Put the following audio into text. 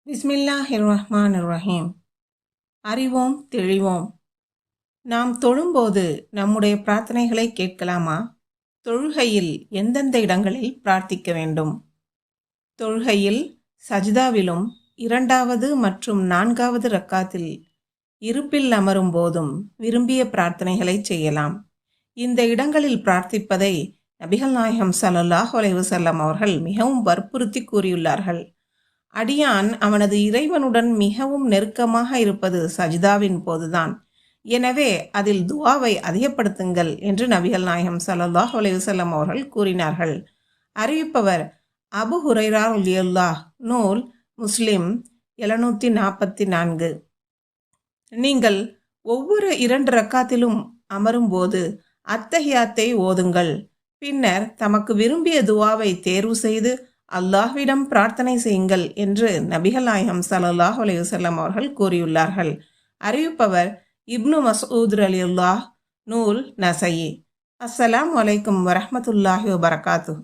பிஸ்மில்லாஹிர் ரஹ்மானிர் ரஹீம். அறிவோம் தெளிவோம். நாம் தொழும்போது நம்முடைய பிரார்த்தனைகளை கேட்கலாமா? தொழுகையில் எந்தெந்த இடங்களில் பிரார்த்திக்க வேண்டும்? தொழுகையில் சஜ்தாவிலும் 2வது மற்றும் 4வது ரக்காத்தில் இருப்பில் அமரும் போதும் விரும்பிய பிரார்த்தனைகளை செய்யலாம். இந்த இடங்களில் பிரார்த்திப்பதை நபிகள் நாயகம் ஸல்லல்லாஹு அலைஹி வஸல்லம் அவர்கள் மிகவும் வற்புறுத்தி கூறியுள்ளார்கள். அடியான் அவனது இறைவனுடன் மிகவும் நெருக்கமாக இருப்பது சஜ்தாவின் போதுதான். எனவே அதில் துஆவை அதிகப்படுத்துங்கள் என்று நபிகள் நாயகம் ஸல்லல்லாஹு அலைஹி வஸல்லம் அவர்கள் கூறினார்கள். அறிவிப்பவர் அபு ஹுரைரா ரலியல்லாஹ். நூல் முஸ்லிம் 744. நீங்கள் ஒவ்வொரு 2 ரக்காத்திலும் அமரும்போது அத்தஹியாத்தை ஓதுங்கள். பின்னர் தமக்கு விரும்பிய துஆவை தேர்வு செய்து அல்லாஹ்விடம் பிரார்த்தனை செய்யுங்கள் என்று நபிகள் நாயகம் ஸல்லல்லாஹு அலைஹி வஸல்லம் அவர்கள் கூறியுள்ளார்கள். அறிவிப்பவர் இப்னு மஸ்ஊத் ரலியல்லாஹ். நூல் நஸஈ. அஸ்ஸலாமு அலைக்கும் வரஹ்மத்துல்லாஹி வபரகாத்துஹு.